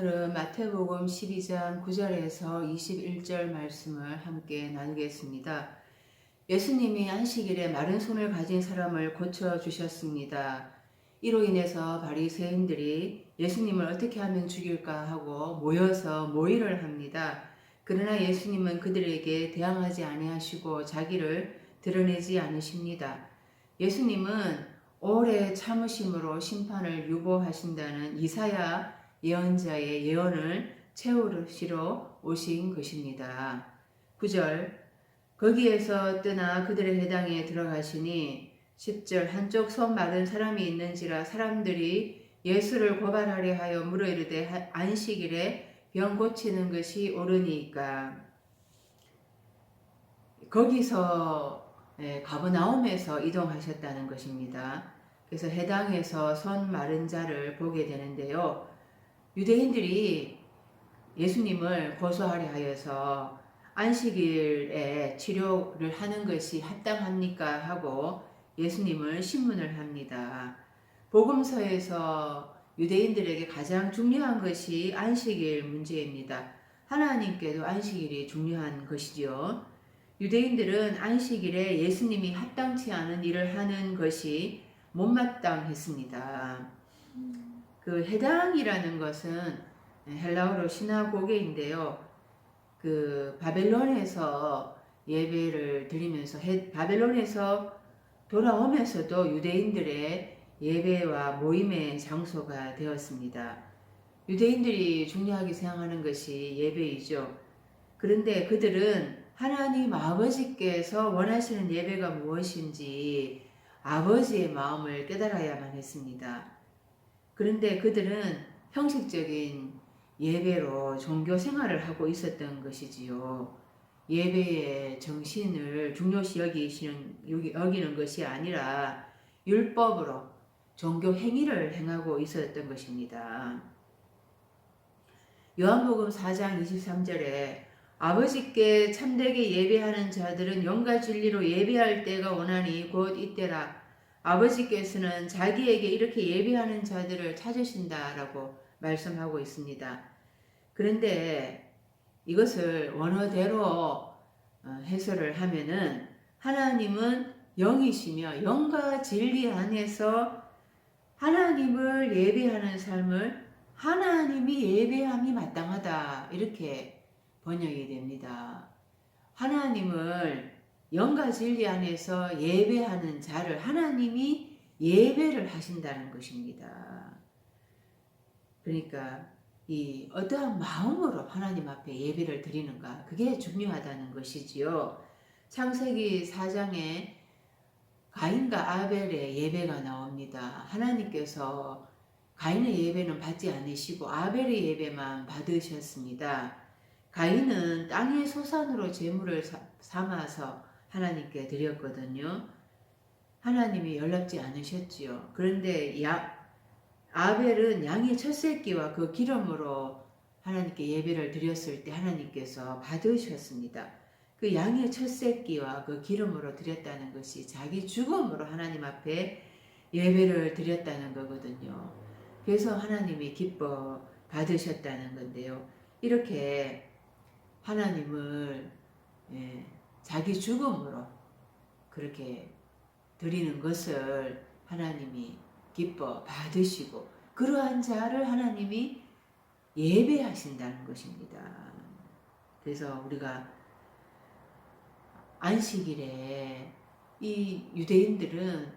오늘은 마태복음 12장 9절에서 21절 말씀을 함께 나누겠습니다. 예수님이 안식일에 마른 손을 가진 사람을 고쳐주셨습니다. 이로 인해서 바리새인들이 예수님을 어떻게 하면 죽일까 하고 모여서 모의를 합니다. 그러나 예수님은 그들에게 대항하지 아니하시고 자기를 드러내지 않으십니다. 예수님은 오래 참으심으로 심판을 유보하신다는 이사야 예언자의 예언을 채우시러 오신 것입니다. 9절 거기에서 떠나 그들의 회당에 들어가시니 10절 한쪽 손 마른 사람이 있는지라 사람들이 예수를 고발하려 하여 물어 이르되 안식일에 병 고치는 것이 옳으니까. 거기서 가버나움에서 이동하셨다는 것입니다. 그래서 해당에서 손 마른 자를 보게 되는데요. 유대인들이 예수님을 고소하려 하여서 안식일에 치료를 하는 것이 합당합니까 하고 예수님을 신문을 합니다. 복음서에서 유대인들에게 가장 중요한 것이 안식일 문제입니다. 하나님께도 안식일이 중요한 것이지요. 유대인들은 안식일에 예수님이 합당치 않은 일을 하는 것이 못마땅했습니다. 그 해당이라는 것은 헬라어로 시나고게인데요. 그 바벨론에서 예배를 드리면서 바벨론에서 돌아오면서도 유대인들의 예배와 모임의 장소가 되었습니다. 유대인들이 중요하게 생각하는 것이 예배이죠. 그런데 그들은 하나님 아버지께서 원하시는 예배가 무엇인지 아버지의 마음을 깨달아야만 했습니다. 그런데 그들은 형식적인 예배로 종교 생활을 하고 있었던 것이지요. 예배의 정신을 중요시 여기는 것이 아니라 율법으로 종교 행위를 행하고 있었던 것입니다. 요한복음 4장 23절에 아버지께 참되게 예배하는 자들은 영과 진리로 예배할 때가 오나니 곧 이때라. 아버지께서는 자기에게 이렇게 예배하는 자들을 찾으신다라고 말씀하고 있습니다. 그런데 이것을 원어대로 해설을 하면은 하나님은 영이시며 영과 진리 안에서 하나님을 예배하는 삶을 하나님이 예배함이 마땅하다 이렇게 번역이 됩니다. 하나님을 영과 진리 안에서 예배하는 자를 하나님이 예배를 하신다는 것입니다. 그러니까 이 어떠한 마음으로 하나님 앞에 예배를 드리는가 그게 중요하다는 것이지요. 창세기 4장에 가인과 아벨의 예배가 나옵니다. 하나님께서 가인의 예배는 받지 않으시고 아벨의 예배만 받으셨습니다. 가인은 땅의 소산으로 제물을 삼아서 하나님께 드렸거든요. 하나님이 연락지 않으셨지요. 그런데 아벨은 양의 첫 새끼와 그 기름으로 하나님께 예배를 드렸을 때 하나님께서 받으셨습니다. 그 양의 첫 새끼와 그 기름으로 드렸다는 것이 자기 죽음으로 하나님 앞에 예배를 드렸다는 거거든요. 그래서 하나님이 기뻐 받으셨다는 건데요. 이렇게 하나님을 자기 죽음으로 그렇게 드리는 것을 하나님이 기뻐 받으시고 그러한 자를 하나님이 예배하신다는 것입니다. 그래서 우리가 안식일에 이 유대인들은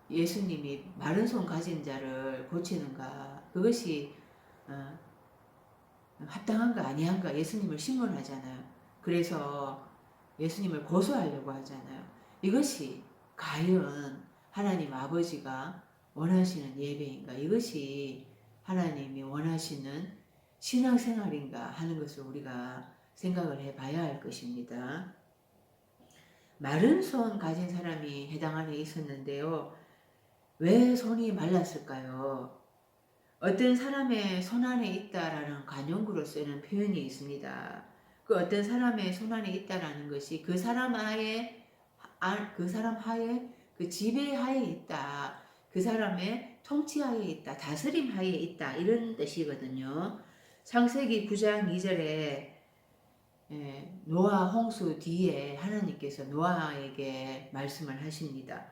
예수님이 마른 손 가진 자를 고치는가 그것이 합당한가 아니한가 예수님을 신문하잖아요. 그래서 예수님을 고소하려고 하잖아요. 이것이 과연 하나님 아버지가 원하시는 예배인가 이것이 하나님이 원하시는 신앙생활인가 하는 것을 우리가 생각을 해봐야 할 것입니다. 마른 손 가진 사람이 해당 안에 있었는데요. 왜 손이 말랐을까요? 어떤 사람의 손 안에 있다라는 관용구로 쓰는 표현이 있습니다. 그 어떤 사람의 손 안에 있다라는 것이 그 사람 하에 그 지배 하에 있다. 그 사람의 통치 하에 있다. 다스림 하에 있다. 이런 뜻이거든요. 창세기 9장 2절에 노아 홍수 뒤에 하나님께서 노아에게 말씀을 하십니다.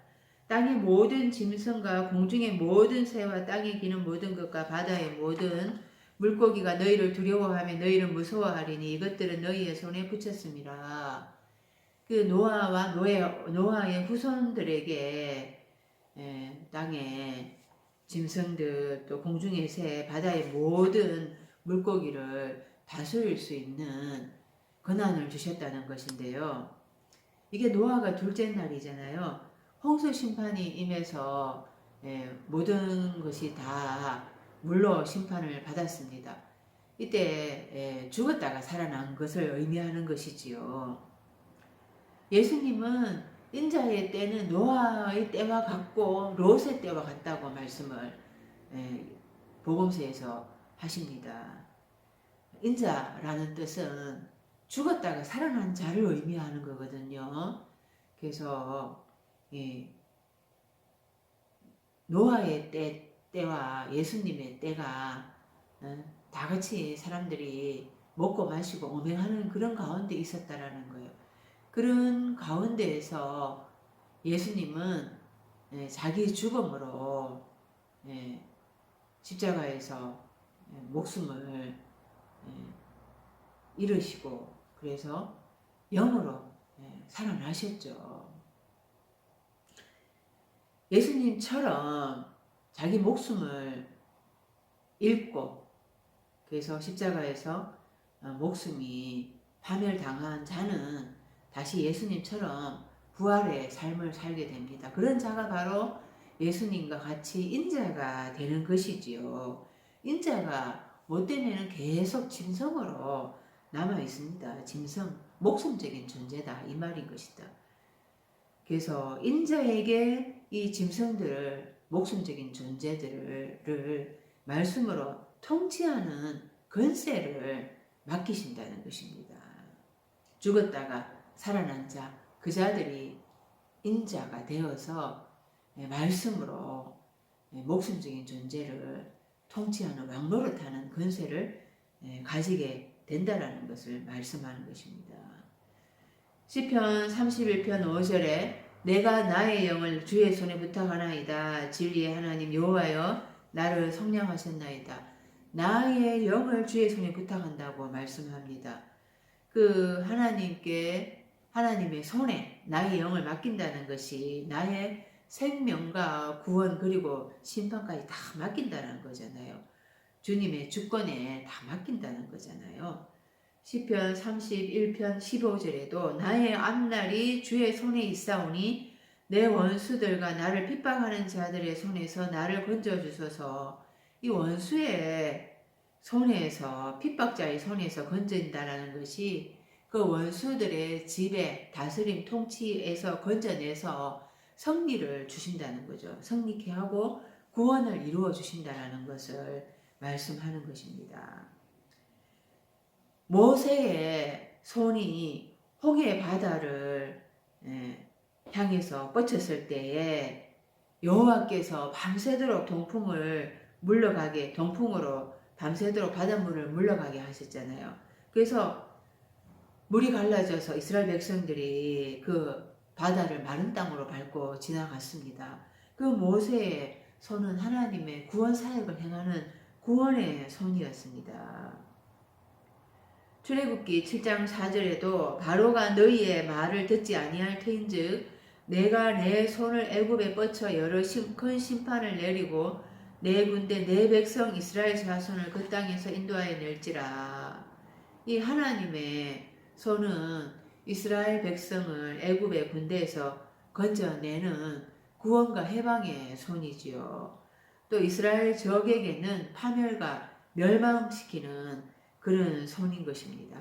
땅의 모든 짐승과 공중의 모든 새와 땅에 기는 모든 것과 바다의 모든 물고기가 너희를 두려워하며 너희를 무서워하리니 이것들은 너희의 손에 붙였음이라. 그 노아와 노아의 후손들에게 땅의 짐승들 또 공중의 새 바다의 모든 물고기를 다스릴 수 있는 권한을 주셨다는 것인데요. 이게 노아가 둘째 날이잖아요. 홍수 심판이 임해서 모든 것이 다 물로 심판을 받았습니다. 이때 죽었다가 살아난 것을 의미하는 것이지요. 예수님은 인자의 때는 노아의 때와 같고 롯의 때와 같다고 말씀을 복음서에서 하십니다. 인자라는 뜻은 죽었다가 살아난 자를 의미하는 거거든요. 그래서 노아의 때와 예수님의 때가 다 같이 사람들이 먹고 마시고 오행하는 그런 가운데 있었다라는 거예요. 그런 가운데에서 예수님은 자기 죽음으로 십자가에서 목숨을 잃으시고 그래서 영으로 살아나셨죠. 예수님처럼 자기 목숨을 잃고 그래서 십자가에서 목숨이 파멸당한 자는 다시 예수님처럼 부활의 삶을 살게 됩니다. 그런 자가 바로 예수님과 같이 인자가 되는 것이지요. 인자가 뭐 때문에는 계속 짐승으로 남아 있습니다. 짐승, 목숨적인 존재다 이 말인 것이다. 그래서 인자에게 이 짐승들을 목숨적인 존재들을 말씀으로 통치하는 권세를 맡기신다는 것입니다. 죽었다가 살아난 자, 그 자들이 인자가 되어서 말씀으로 목숨적인 존재를 통치하는 왕노릇하는 권세를 가지게 된다라는 것을 말씀하는 것입니다. 시편 31편 5절에 내가 나의 영을 주의 손에 부탁하나이다. 진리의 하나님 여호와여 나를 성량하셨나이다. 나의 영을 주의 손에 부탁한다고 말씀합니다. 그 하나님의 손에 나의 영을 맡긴다는 것이 나의 생명과 구원 그리고 심판까지 다 맡긴다는 거잖아요. 주님의 주권에 다 맡긴다는 거잖아요. 시편 31편 15절에도 나의 앞날이 주의 손에 있사오니 내 원수들과 나를 핍박하는 자들의 손에서 나를 건져주소서. 이 원수의 손에서 핍박자의 손에서 건진다라는 것이 그 원수들의 지배, 다스림, 통치에서 건져내서 승리를 주신다는 거죠. 승리케 하고 구원을 이루어 주신다라는 것을 말씀하는 것입니다. 모세의 손이 홍해 바다를 향해서 뻗쳤을 때에 여호와께서 밤새도록 동풍으로 밤새도록 바닷물을 물러가게 하셨잖아요. 그래서 물이 갈라져서 이스라엘 백성들이 그 바다를 마른 땅으로 밟고 지나갔습니다. 그 모세의 손은 하나님의 구원 사역을 행하는 구원의 손이었습니다. 출애굽기 7장 4절에도 바로가 너희의 말을 듣지 아니할 터인즉 내가 내 손을 애굽에 뻗쳐 여러 큰 심판을 내리고 내 군대 내 백성 이스라엘 자손을 그 땅에서 인도하여 낼지라. 이 하나님의 손은 이스라엘 백성을 애굽의 군대에서 건져내는 구원과 해방의 손이지요. 또 이스라엘 적에게는 파멸과 멸망시키는 그런 손인 것입니다.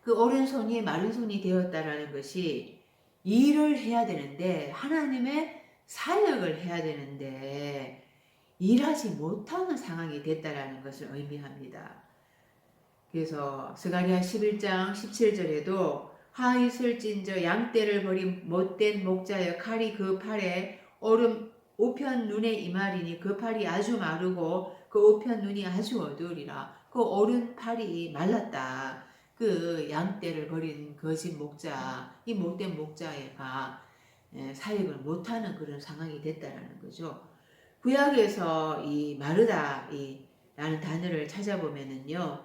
그 오른손이 마른 손이 되었다라는 것이 일을 해야 되는데 하나님의 사역을 해야 되는데 일하지 못하는 상황이 됐다라는 것을 의미합니다. 그래서 스가랴 11장 17절에도 하이슬진저 양떼를 버린 못된 목자여 칼이 그 팔에 오른 우편 눈에 이말이니 그 팔이 아주 마르고 그 오편 눈이 아주 어두우리라. 그 오른팔이 말랐다. 그 양떼를 버린 거짓 목자, 이 못된 목자가 사역을 못하는 그런 상황이 됐다라는 거죠. 구약에서 이 마르다 라는 단어를 찾아보면은요,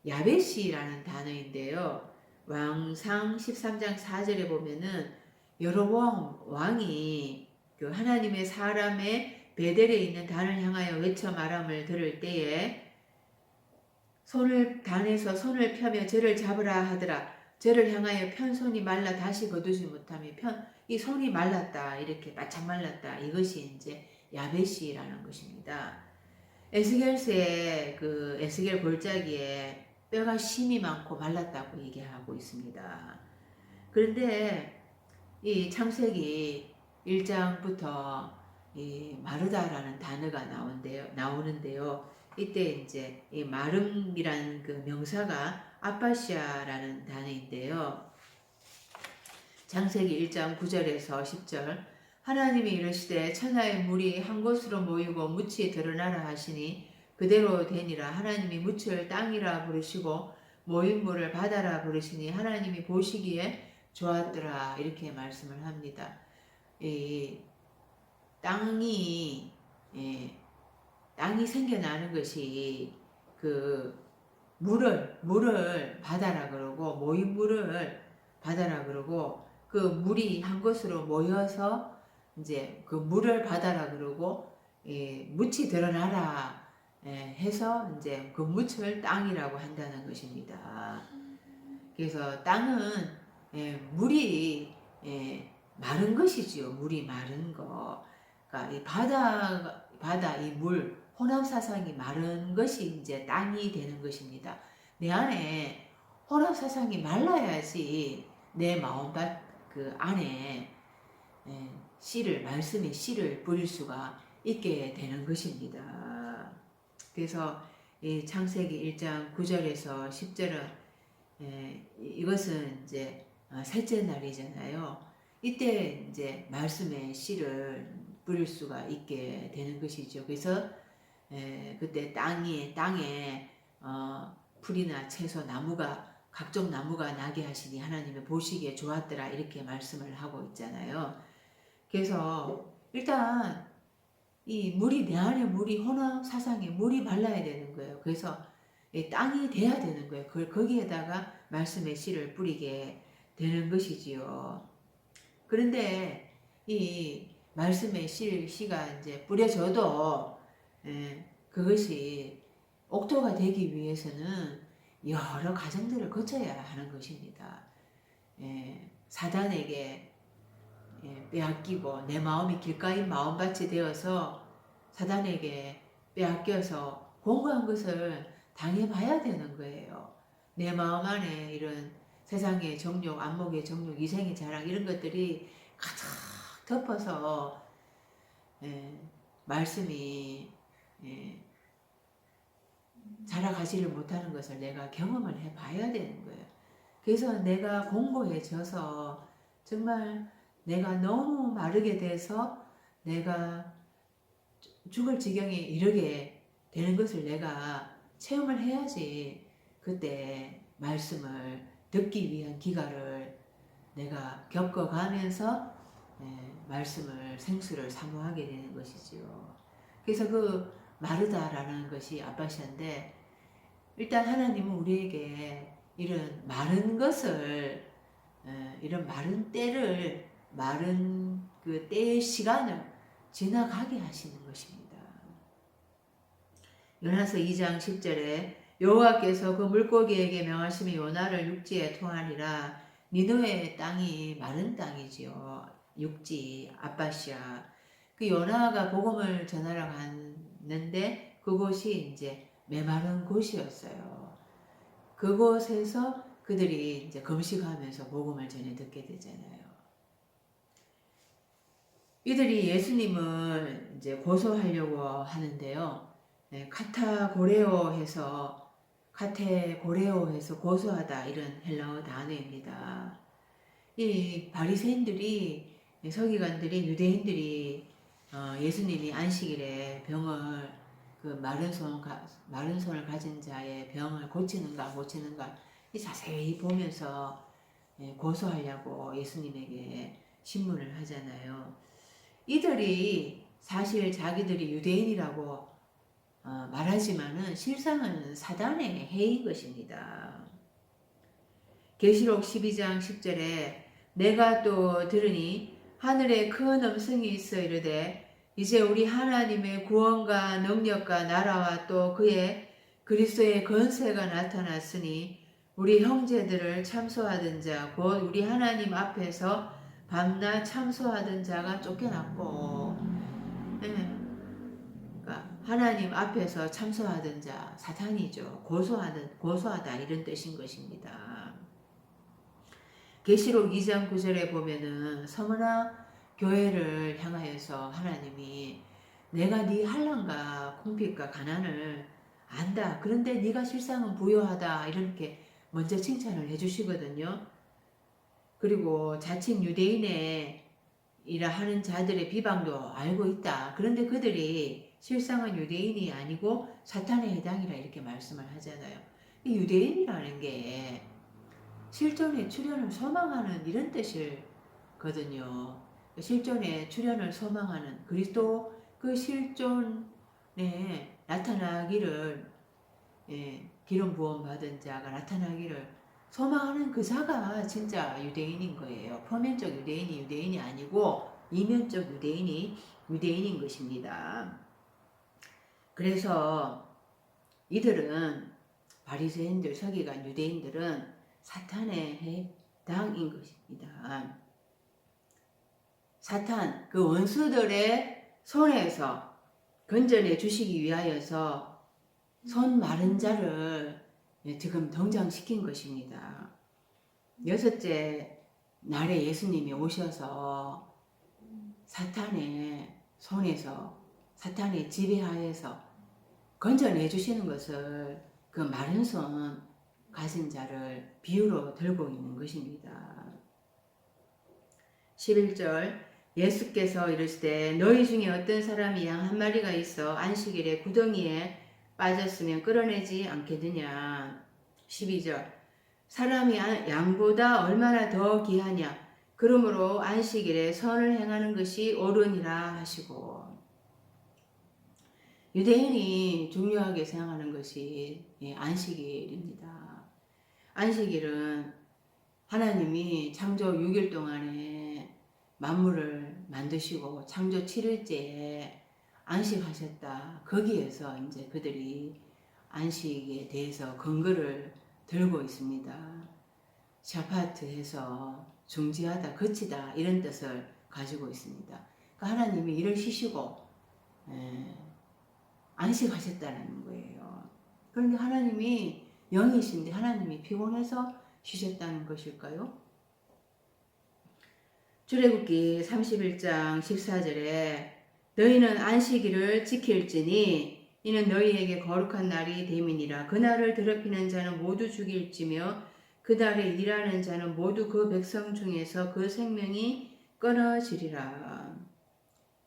야베시라는 단어인데요. 왕상 13장 4절에 보면은 여로보암 왕이 그 하나님의 사람의 베델에 있는 단을 향하여 외쳐 말함을 들을 때에 단에서 손을 펴며 저를 잡으라 하더라. 저를 향하여 편 손이 말라 다시 거두지 못하며 이 손이 말랐다. 이렇게 바짝 말랐다. 이것이 이제 야베시라는 것입니다. 에스겔서의 그 에스겔 골짜기에 뼈가 심이 많고 말랐다고 얘기하고 있습니다. 그런데 이 창세기 1장부터 이 마르다라는 단어가 나오는데요. 이때 이제 이 마름이라는 그 명사가 아파시아라는 단어인데요. 창세기 1장 9절에서 10절 하나님이 이르시되 천하의 물이 한 곳으로 모이고 묻이 드러나라 하시니 그대로 되니라. 하나님이 묻을 땅이라 부르시고 모인 물을 바다라 부르시니 하나님이 보시기에 좋았더라. 이렇게 말씀을 합니다. 이 땅이 생겨나는 것이 그 물을 바다라 그러고 모인 물을 바다라 그러고 그 물이 한 곳으로 모여서 이제 그 물을 바다라 그러고 묻이 드러나라 해서 이제 그 묻을 땅이라고 한다는 것입니다. 그래서 땅은 물이 마른 것이지요. 물이 마른 거. 그러니까 이 바다 이 물 혼합 사상이 마른 것이 이제 땅이 되는 것입니다. 내 안에 혼합 사상이 말라야지 내 마음밭 그 안에 말씀의 씨를 뿌릴 수가 있게 되는 것입니다. 그래서 이 창세기 1장 9절에서 10절은 이것은 이제 셋째 날이잖아요. 이때 이제 말씀의 씨를 뿌릴 수가 있게 되는 것이죠. 그래서 그때 땅에 풀이나 채소, 각종 나무가 나게 하시니 하나님의 보시기에 좋았더라. 이렇게 말씀을 하고 있잖아요. 그래서 일단 이 물이 내 안에 혼합 사상에 물이 말라야 되는 거예요. 그래서 땅이 돼야 되는 거예요. 그걸 거기에다가 말씀의 씨를 뿌리게 되는 것이지요. 그런데 이 말씀의 씨가 이제 뿌려져도 그것이 옥토가 되기 위해서는 여러 과정들을 거쳐야 하는 것입니다. 사단에게 빼앗기고 내 마음이 길가인 마음밭이 되어서 사단에게 빼앗겨서 공고한 것을 당해봐야 되는 거예요. 내 마음 안에 이런 세상의 정욕, 안목의 정욕, 이생의 자랑 이런 것들이 가득 덮어서 말씀이 자라가지를 못하는 것을 내가 경험을 해봐야 되는 거예요. 그래서 내가 공고해져서 정말 내가 너무 마르게 돼서 내가 죽을 지경에 이르게 되는 것을 내가 체험을 해야지 그때 말씀을 듣기 위한 기간을 내가 겪어가면서 말씀을 생수를 사모하게 되는 것이지요. 그래서 그 마르다라는 것이 아빠시한데 일단 하나님은 우리에게 이런 마른 것을 이런 마른 그 때의 시간을 지나가게 하시는 것입니다. 요나서 2장 10절에 여호와께서 그 물고기에게 명하시며 요나를 육지에 토하니라. 니느웨의 땅이 마른 땅이지요. 육지 아빠시아. 그 요나가 복음을 전하러 갔는데 그곳이 이제 메마른 곳이었어요. 그곳에서 그들이 이제 금식하면서 복음을 전해 듣게 되잖아요. 이들이 예수님을 이제 고소하려고 하는데요. 카테고레오해서 고소하다 이런 헬라어 단어입니다. 이 바리새인들이 서기관들이 유대인들이 예수님이 안식일에 병을 그 마른 손을 가진 자의 병을 고치는가 이 자세히 보면서 고소하려고 예수님에게 신문을 하잖아요. 이들이 사실 자기들이 유대인이라고 말하지만은 실상은 사단의 해인 것입니다. 계시록 12장 10절에 내가 또 들으니 하늘에 큰 음성이 있어 이르되 이제 우리 하나님의 구원과 능력과 나라와 또 그의 그리스도의 권세가 나타났으니 우리 형제들을 참소하던 자 곧 우리 하나님 앞에서 밤낮 참소하던 자가 쫓겨났고 그러니까 하나님 앞에서 참소하던 자 사탄이죠. 고소하다 이런 뜻인 것입니다. 계시록 2장 9절에 보면은 서머나 교회를 향하여서 하나님이 내가 네 한란과 궁핍과 가난을 안다. 그런데 네가 실상은 부요하다. 이렇게 먼저 칭찬을 해주시거든요. 그리고 자칭 유대인의 이라 하는 자들의 비방도 알고 있다. 그런데 그들이 실상은 유대인이 아니고 사탄에 해당이라 이렇게 말씀을 하잖아요. 이 유대인이라는 게 실존의 출현을 소망하는 이런 뜻이거든요. 실존의 출현을 소망하는 그리스도 그 실존에 나타나기를 기름 부음 받은 자가 나타나기를 소망하는 그 자가 진짜 유대인인 거예요. 표면적 유대인이 유대인이 아니고 이면적 유대인이 유대인인 것입니다. 그래서 이들은 바리새인들, 서기관 유대인들은 사탄의 해당인 것입니다. 사탄, 그 원수들의 손에서 건져내 주시기 위하여서 손 마른 자를 지금 등장시킨 것입니다. 여섯째 날에 예수님이 오셔서 사탄의 손에서 사탄의 지배하에서 건져내 주시는 것을 그 마른 손 가진 자를 비유로 들고 있는 것입니다. 11절 예수께서 이르시되 너희 중에 어떤 사람이 양 한 마리가 있어 안식일에 구덩이에 빠졌으면 끌어내지 않겠느냐. 12절 사람이 양보다 얼마나 더 귀하냐. 그러므로 안식일에 선을 행하는 것이 옳으니라 하시고 유대인이 중요하게 생각하는 것이 안식일입니다. 안식일은 하나님이 창조 6일 동안에 만물을 만드시고 창조 7일째에 안식하셨다. 거기에서 이제 그들이 안식에 대해서 근거를 들고 있습니다. 샤파트해서 중지하다, 거치다 이런 뜻을 가지고 있습니다. 그러니까 하나님이 일을 쉬시고 안식하셨다는 거예요. 그런데 하나님이 영이신데 하나님이 피곤해서 쉬셨다는 것일까요? 출애굽기 31장 14절에 너희는 안식일을 지킬지니 이는 너희에게 거룩한 날이 됨이니라. 그날을 더럽히는 자는 모두 죽일지며 그날에 일하는 자는 모두 그 백성 중에서 그 생명이 끊어지리라.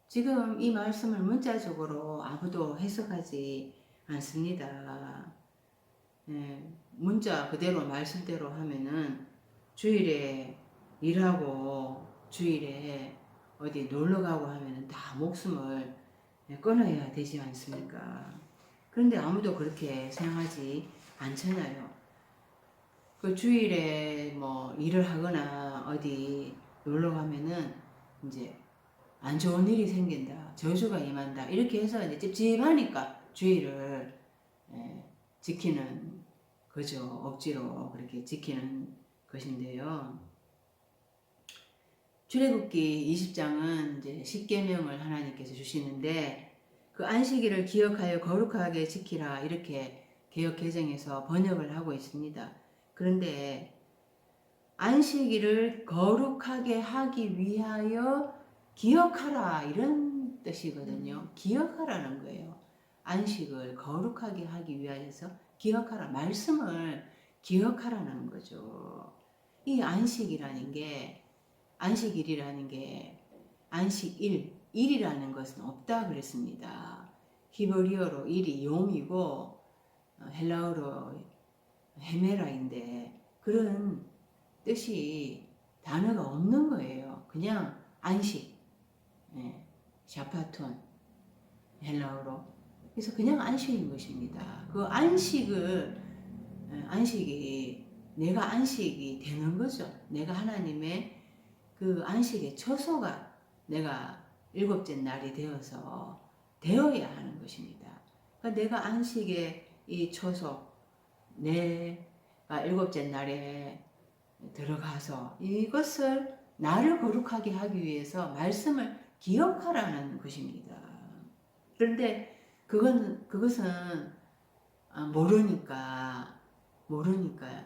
지금 이 말씀을 문자적으로 아무도 해석하지 않습니다. 문자 그대로 말씀대로 하면은 주일에 일하고 주일에 어디 놀러 가고 하면은 다 목숨을 끊어야 되지 않습니까? 그런데 아무도 그렇게 생각하지 않잖아요. 그 주일에 뭐 일을 하거나 어디 놀러 가면은 이제 안 좋은 일이 생긴다, 저주가 임한다 이렇게 해서 이제 찝찝하니까 주일을 지키는 거죠. 억지로 그렇게 지키는 것인데요. 출애굽기 20장은 이제 10계명을 하나님께서 주시는데 그 안식일을 기억하여 거룩하게 지키라 이렇게 개역 개정에서 번역을 하고 있습니다. 그런데 안식일을 거룩하게 하기 위하여 기억하라 이런 뜻이거든요. 기억하라는 거예요. 안식을 거룩하게 하기 위하여서 기억하라. 말씀을 기억하라는 거죠. 이 안식이라는 게 안식일이라는 게 안식일, 일이라는 것은 없다 그랬습니다. 히브리어로 일이 욤이고 헬라어로 헤메라인데 그런 뜻이 단어가 없는 거예요. 그냥 안식, 예, 샤파톤 헬라어로. 그래서 그냥 안식인 것입니다. 그 안식이 내가 안식이 되는 거죠. 내가 하나님의 그 안식의 처소가 내가 일곱째 날이 되어야 하는 것입니다. 그러니까 내가 안식의 이 처소, 내가 일곱째 날에 들어가서 이것을 나를 거룩하게 하기 위해서 말씀을 기억하라는 것입니다. 그런데 그것은 모르니까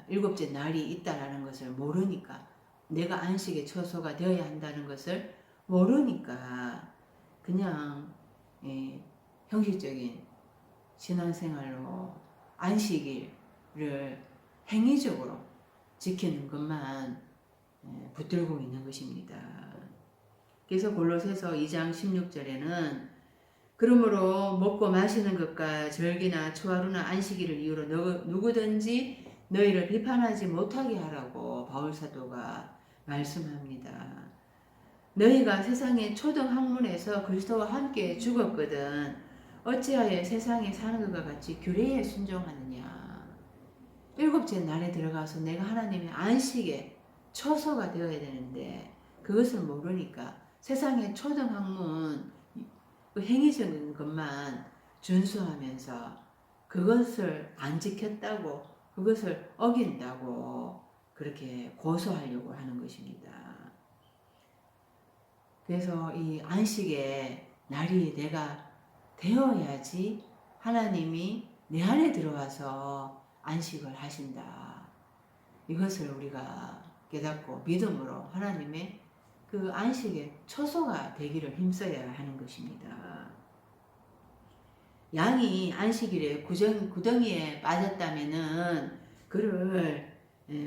일곱째 날이 있다라는 것을 모르니까 내가 안식의 처소가 되어야 한다는 것을 모르니까 그냥 형식적인 신앙생활로 안식일을 행위적으로 지키는 것만 붙들고 있는 것입니다. 그래서 골로새서 2장 16절에는 그러므로 먹고 마시는 것과 절기나 초하루나 안식일을 이유로 누구든지 너희를 비판하지 못하게 하라고 바울사도가 말씀합니다. 너희가 세상의 초등 학문에서 그리스도와 함께 죽었거든 어찌하여 세상에 사는 것과 같이 규례에 순종하느냐. 일곱째 날에 들어가서 내가 하나님의 안식에 처소가 되어야 되는데 그것을 모르니까 세상의 초등 학문 그 행위적인 것만 준수하면서 그것을 안 지켰다고 그것을 어긴다고 그렇게 고소하려고 하는 것입니다. 그래서 이 안식의 날이 내가 되어야지 하나님이 내 안에 들어와서 안식을 하신다. 이것을 우리가 깨닫고 믿음으로 하나님의 그 안식의 처소가 되기를 힘써야 하는 것입니다. 양이 안식일에 구덩이에 빠졌다면은 그를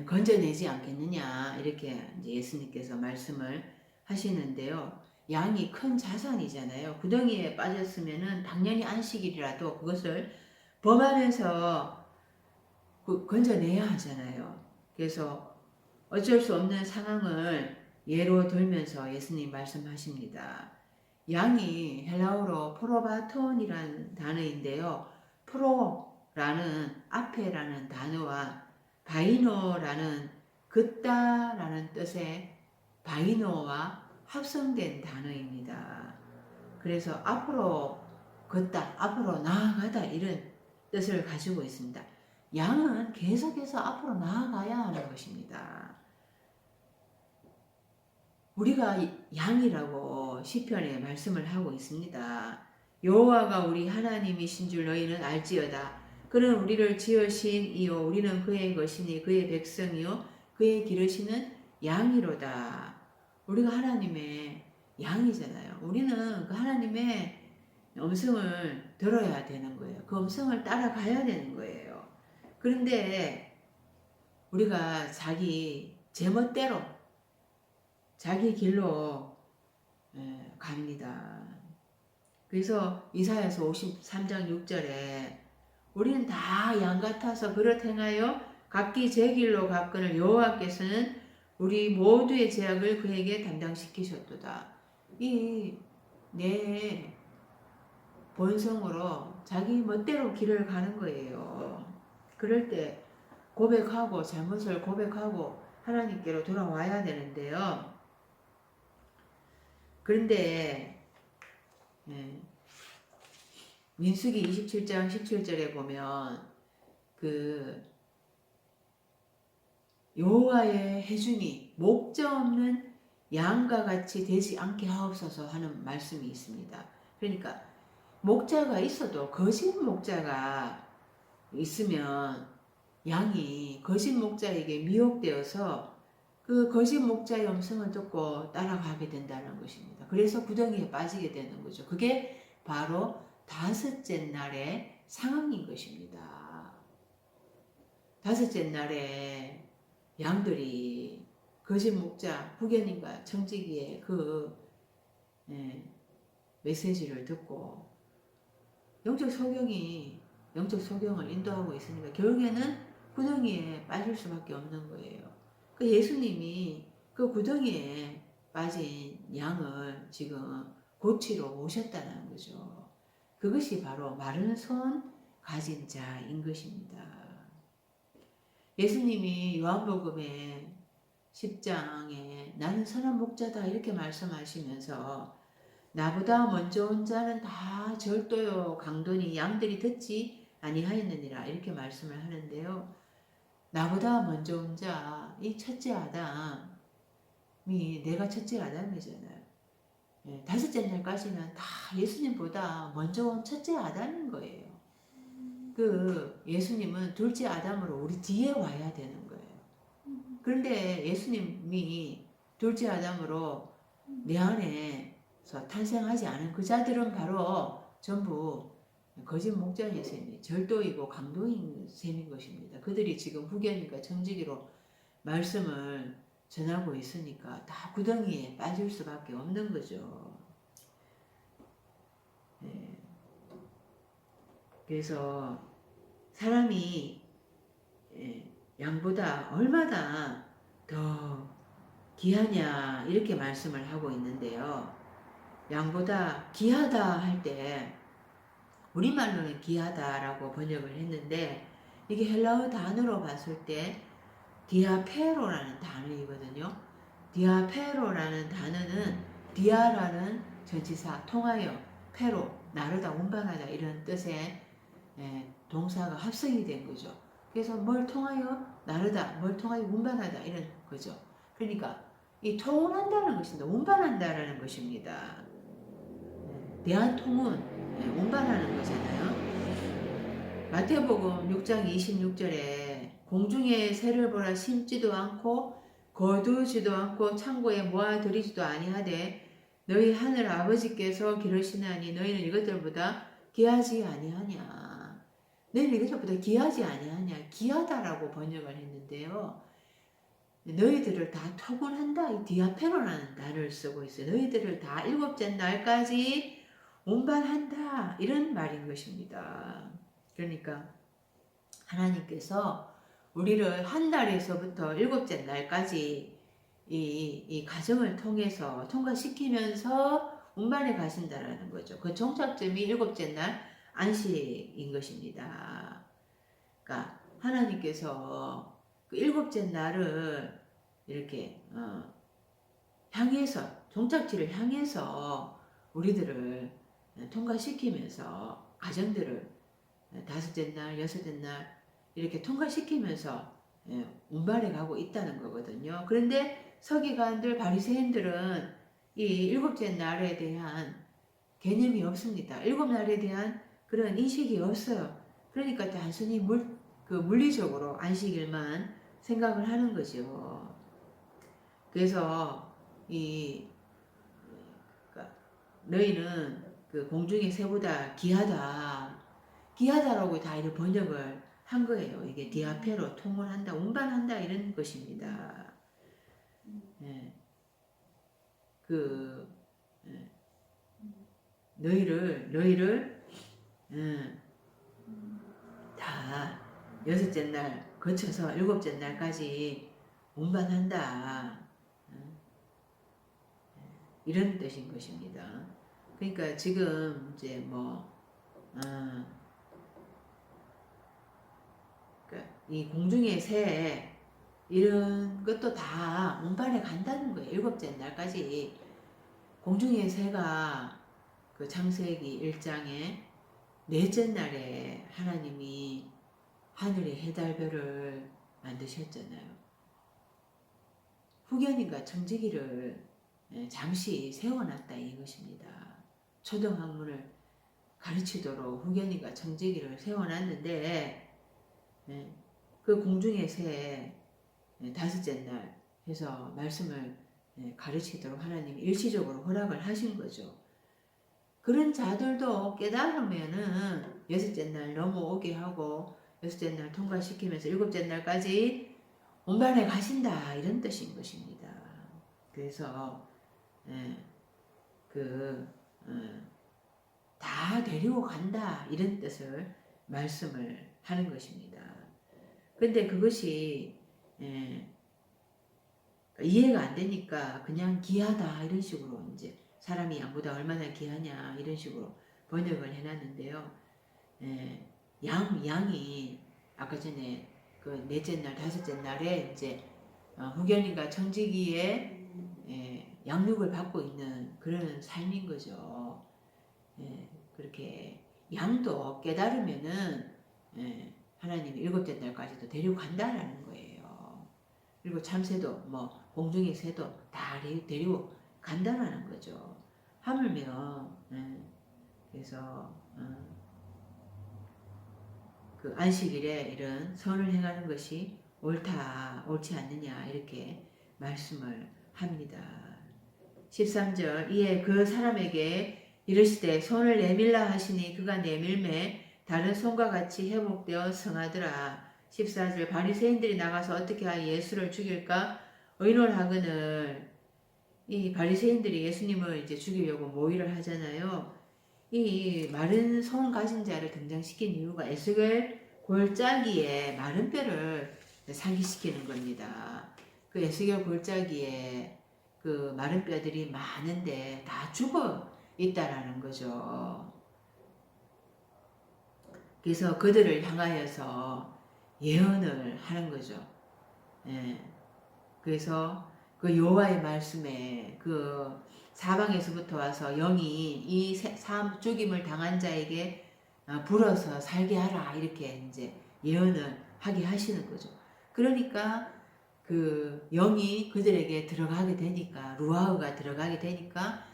건져내지 않겠느냐 이렇게 이제 예수님께서 말씀을 하시는데요. 양이 큰 자산이잖아요. 구덩이에 빠졌으면은 당연히 안식일이라도 그것을 범하면서 건져내야 하잖아요. 그래서 어쩔 수 없는 상황을 예로 들면서 예수님 말씀하십니다. 양이 헬라어로 프로바톤이라는 단어인데요. 프로라는 앞에라는 단어와 바이노라는 긋다라는 뜻의 바이노와 합성된 단어입니다. 그래서 앞으로 걷다, 앞으로 나아가다 이런 뜻을 가지고 있습니다. 양은 계속해서 앞으로 나아가야 하는 것입니다. 우리가 양이라고 시편에 말씀을 하고 있습니다. 여호와가 우리 하나님이신 줄 너희는 알지어다. 그는 우리를 지으신 이요 우리는 그의 것이니 그의 백성이요 그의 기르시는 양이로다. 우리가 하나님의 양이잖아요. 우리는 그 하나님의 음성을 들어야 되는 거예요. 그 음성을 따라가야 되는 거예요. 그런데 우리가 자기 제멋대로 자기 길로 갑니다. 그래서 이사야서 53장 6절에 우리는 다 양 같아서 그릇 행하여 각기 제 길로 갔거늘 여호와께서는 우리 모두의 죄악을 그에게 담당시키셨도다. 이 내 본성으로 자기 멋대로 길을 가는 거예요. 그럴 때 고백하고 잘못을 고백하고 하나님께로 돌아와야 되는데요. 그런데 민수기 27장 17절에 보면 그 여호와의 해중이 목자 없는 양과 같이 되지 않게 하옵소서 하는 말씀이 있습니다. 그러니까 목자가 있어도 거짓 목자가 있으면 양이 거짓 목자에게 미혹되어서 그 거짓 목자의 음성을 듣고 따라가게 된다는 것입니다. 그래서 구덩이에 빠지게 되는 거죠. 그게 바로 다섯째 날의 상황인 것입니다. 다섯째 날에 양들이 거짓 목자 후견인과 청지기의 그 메시지를 듣고 영적 소경을 인도하고 있으니까 결국에는 구덩이에 빠질 수밖에 없는 거예요. 그 예수님이 그 구덩이에 빠진 양을 지금 고치러 오셨다는 거죠. 그것이 바로 마른 손 가진 자인 것입니다. 예수님이 요한복음에 10장에 나는 선한 목자다 이렇게 말씀하시면서 나보다 먼저 온 자는 다 절도요 강도니 양들이 듣지 아니하였느니라 이렇게 말씀을 하는데요. 나보다 먼저 온 자, 이 첫째 아담이 내가 첫째 아담이잖아요. 다섯째 날까지는 다 예수님보다 먼저 온 첫째 아담인 거예요. 그 예수님은 둘째 아담으로 우리 뒤에 와야 되는 거예요. 그런데 예수님이 둘째 아담으로 내 안에서 탄생하지 않은 그 자들은 바로 전부 거짓 목자인 셈이 절도이고 강도인 셈인 것입니다. 그들이 지금 후견인과 정직이로 말씀을 전하고 있으니까 다 구덩이에 빠질 수밖에 없는 거죠. 네. 그래서 사람이 양보다 얼마나 더 귀하냐 이렇게 말씀을 하고 있는데요. 양보다 귀하다 할 때 우리말로는 귀하다라고 번역을 했는데 이게 헬라어 단어로 봤을 때 디아페로라는 단어이거든요. 디아페로라는 단어는 디아라는 전치사 통하여 페로 나르다 운반하다 이런 뜻의 동사가 합성이 된 거죠. 그래서 뭘 통하여 나르다, 뭘 통하여 운반하다 이런 거죠. 그러니까 이 통운한다는 것입니다. 운반한다라는 것입니다. 대한통운 운반하는 거잖아요. 마태복음 6장 26절에 공중의 새를 보라 심지도 않고 거두지도 않고 창고에 모아들이지도 아니하되 너희 하늘 아버지께서 기르시나니 너희는 이것들보다 귀하지 아니하냐. 너희는 이것들보다 귀하지 아니하냐. 귀하다라고 번역을 했는데요. 너희들을 다 토군한다. 이 디아페로라는 단어를 쓰고 있어요. 너희들을 다 일곱째 날까지 운반한다. 이런 말인 것입니다. 그러니까 하나님께서 우리를 한 달에서부터 일곱째 날까지 이 과정을 통해서 통과시키면서 운반해 가신다라는 거죠. 그 종착점이 일곱째 날 안식인 것입니다. 그러니까 하나님께서 그 일곱째 날을 이렇게 향해서 종착지를 향해서 우리들을 통과시키면서 가정들을 다섯째 날, 여섯째 날 이렇게 통과시키면서 운반해 가고 있다는 거거든요. 그런데 서기관들, 바리새인들은 이 일곱째 날에 대한 개념이 없습니다. 일곱 날에 대한 그런 인식이 없어요. 그러니까 단순히 물리적으로 안식일만 생각을 하는 거죠. 그래서 그러니까 너희는 그 공중의 새보다 귀하다라고 다 이렇게 번역을 한 거예요. 이게 디아페로 통혼한다, 운반한다 이런 것입니다. 너희를 다 여섯째 날 거쳐서 일곱째 날까지 운반한다. 이런 뜻인 것입니다. 그러니까 지금 이제 이 공중의 새 이런 것도 다 운반해 간다는 거예요. 일곱째 날까지 공중의 새가 그 창세기 1장에 넷째 날에 하나님이 하늘의 해달별을 만드셨잖아요. 후견인과 청지기를 잠시 세워놨다 이것입니다. 초등학문을 가르치도록 후견인과 청지기를 세워놨는데 그 공중의 새 다섯째 날 해서 말씀을 가르치도록 하나님이 일시적으로 허락을 하신 거죠. 그런 자들도 깨달으면은 여섯째 날 넘어오게 하고 여섯째 날 통과시키면서 일곱째 날까지 운반해 가신다 이런 뜻인 것입니다. 그래서 다 데리고 간다 이런 뜻을 말씀을 하는 것입니다. 근데 그것이 이해가 안 되니까 그냥 귀하다 이런 식으로 이제 사람이 양보다 얼마나 귀하냐 이런 식으로 번역을 해놨는데요. 양이 아까 전에 그 넷째 날 다섯째 날에 이제 후견인과 청지기의 양육을 받고 있는 그런 삶인 거죠. 그렇게 양도 깨달으면은 하나님이 일곱째 날까지도 데리고 간다라는 거예요. 그리고 참새도 뭐 공중의 새도 다 데리고 간다라는 거죠. 하물며 그래서 그 안식일에 이런 선을 행하는 것이 옳다 옳지 않느냐 이렇게 말씀을 합니다. 13절 이에 그 사람에게 이르시되 손을 내밀라 하시니 그가 내밀매 다른 손과 같이 회복되어 성하더라. 14절 바리새인들이 나가서 어떻게 하여 예수를 죽일까 의논하거늘. 이 바리새인들이 예수님을 이제 죽이려고 모의를 하잖아요. 이 마른 손 가진 자를 등장시킨 이유가 에스겔 골짜기에 마른 뼈를 상기시키는 겁니다. 그 에스겔 골짜기에 그 마른 뼈들이 많은데 다 죽어 있다라는 거죠. 그래서 그들을 향하여서 예언을 하는 거죠. 그래서 그 여호와의 말씀에 그 사방에서부터 와서 영이 이 죽임을 당한 자에게 불어서 살게 하라 이렇게 이제 예언을 하게 하시는 거죠. 그러니까 그 영이 그들에게 들어가게 되니까 루아흐가 들어가게 되니까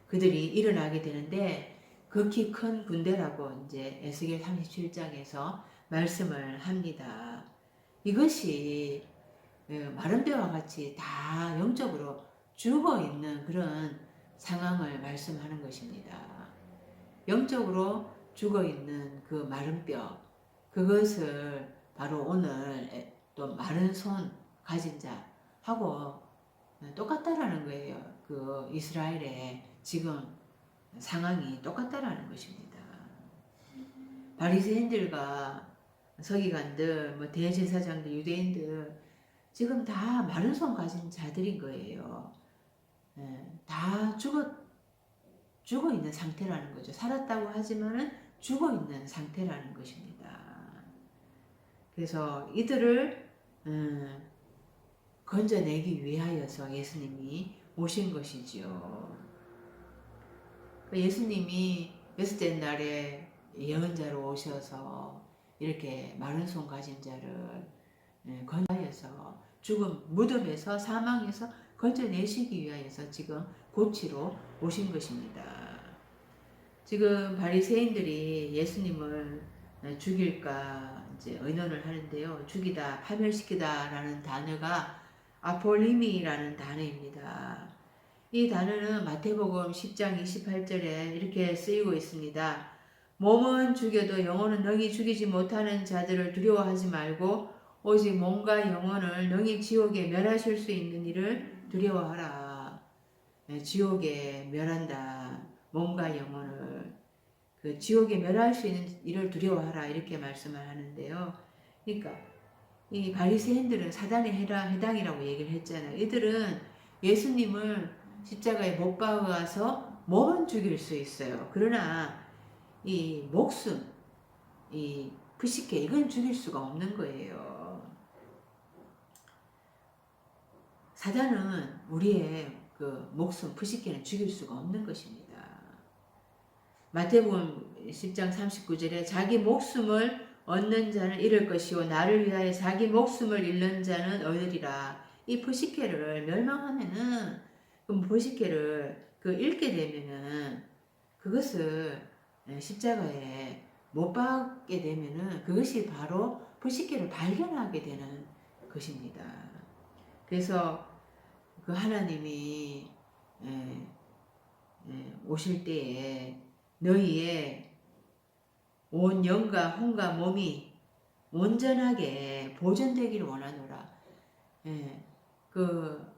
그들이 일어나게 되는데 극히 큰 군대라고 이제 에스겔 37장에서 말씀을 합니다. 이것이 마른 뼈와 같이 다 영적으로 죽어 있는 그런 상황을 말씀하는 것입니다. 영적으로 죽어 있는 그 마른 뼈, 그것을 바로 오늘 또 마른 손 가진 자하고 똑같다라는 거예요. 그 이스라엘의 지금 상황이 똑같다라는 것입니다. 바리새인들과 서기관들, 뭐 대제사장들, 유대인들 지금 다 마른 손 가진 자들인 거예요. 다 죽어 있는 상태라는 거죠. 살았다고 하지만은 죽어 있는 상태라는 것입니다. 그래서 이들을 건져내기 위하여서 예수님이 오신 것이지요. 예수님이 여섯째 날에 예언자로 오셔서 이렇게 마른 손 가진 자를 건져서 죽음 무덤에서 사망에서 건져내시기 위하여서 지금 고치러 오신 것입니다. 지금 바리새인들이 예수님을 죽일까 이제 의논을 하는데요. 죽이다, 파멸시키다라는 단어가 아폴리미라는 단어입니다. 이 단어는 마태복음 10장 28절에 이렇게 쓰이고 있습니다. 몸은 죽여도 영혼은 능히 죽이지 못하는 자들을 두려워하지 말고 오직 몸과 영혼을 능히 지옥에 멸하실 수 있는 이를 두려워하라. 지옥에 멸한다. 몸과 영혼을 그 지옥에 멸할 수 있는 이를 두려워하라 이렇게 말씀을 하는데요. 그러니까 이 바리새인들은 사단의 해당이라고 얘기를 했잖아요. 이들은 예수님을 십자가에 못 박아서 몸은 죽일 수 있어요. 그러나 이 목숨, 이 푸시케 이건 죽일 수가 없는 거예요. 사단은 우리의 그 목숨 푸시케는 죽일 수가 없는 것입니다. 마태복음 10장 39절에 자기 목숨을 얻는 자는 잃을 것이요 나를 위하여 자기 목숨을 잃는 자는 얻으리라. 이 푸시케를 멸망하면은 그 푸시케를 그 잃게 되면은 그것을 십자가에 못 박게 되면은 그것이 바로 푸시케를 발견하게 되는 것입니다. 그래서 그 하나님이 오실 때에 너희의 온 영과 혼과 몸이 온전하게 보존되기를 원하노라. 그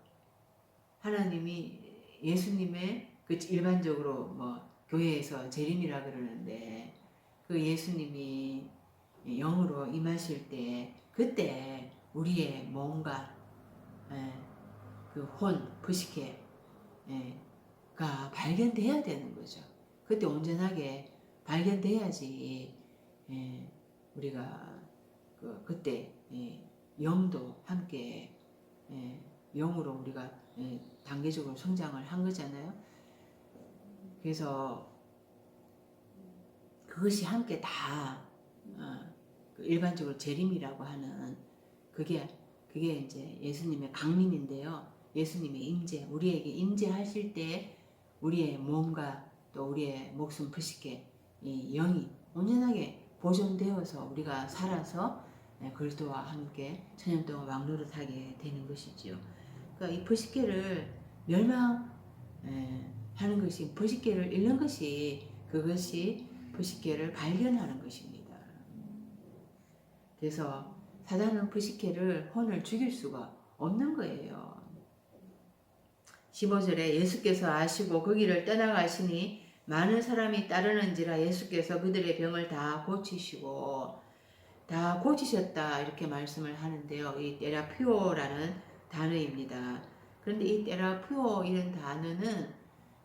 하나님이 예수님의 그 일반적으로 뭐 교회에서 재림이라 그러는데 그 예수님이 영으로 임하실 때 그때 우리의 몸과 그 혼, 부식해가 발견돼야 되는 거죠. 그때 온전하게 발견돼야지 우리가 그때 영도 함께 영으로 우리가 단계적으로 성장을 한 거잖아요. 그래서 그것이 함께 다 일반적으로 재림이라고 하는 그게 이제 예수님의 강림인데요. 예수님의 임재, 우리에게 임재하실 때 우리의 몸과 또 우리의 목숨 부식게 이 영이 온전하게 보존되어서 우리가 살아서 그리스도와 함께 천년 동안 왕노릇하게 되는 것이지요. 그러니까 이 부식계를 멸망하는 것이, 부식계를 잃는 것이 그것이 부식계를 발견하는 것입니다. 그래서 사단은 부식계를 혼을 죽일 수가 없는 거예요. 15절에 예수께서 아시고 그 길을 떠나가시니 많은 사람이 따르는지라 예수께서 그들의 병을 다 고치시고 다 고치셨다 이렇게 말씀을 하는데요. 이 테라피오라는 단어입니다. 그런데 이 테라피오 이런 단어는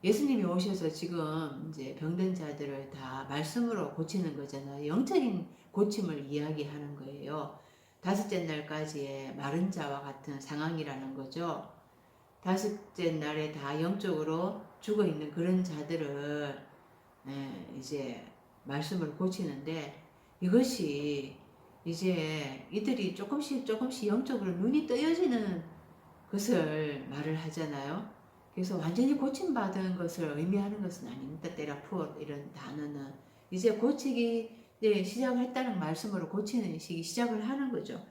예수님이 오셔서 지금 이제 병든 자들을 다 말씀으로 고치는 거잖아요. 영적인 고침을 이야기하는 거예요. 다섯째 날까지의 마른 자와 같은 상황이라는 거죠. 다섯째 날에 다 영적으로 죽어 있는 그런 자들을 이제 말씀을 고치는데 이것이 이제 이들이 조금씩 영적으로 눈이 떠여지는 것을 말을 하잖아요. 그래서 완전히 고침받은 것을 의미하는 것은 아닙니다. 테라푸어 이런 단어는 이제 고치기 시작을 했다는 말씀으로 고치는 시작을 하는 거죠.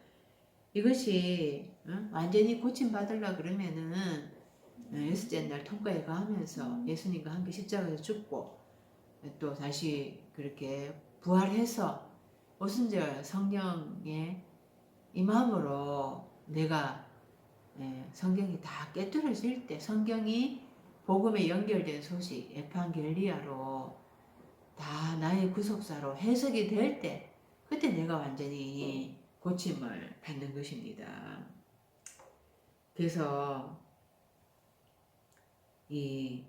이것이 완전히 고침받으려 그러면은 여섯째 날 통과해 가면서 예수님과 함께 십자가에서 죽고 또 다시 그렇게 부활해서 오순절 성령의 임함으로 내가 성경이 다 깨뚫어질 때 성경이 복음에 연결된 소식 에판겔리아로 다 나의 구속사로 해석이 될 때 그때 내가 완전히 고침을 받는 것입니다. 그래서 이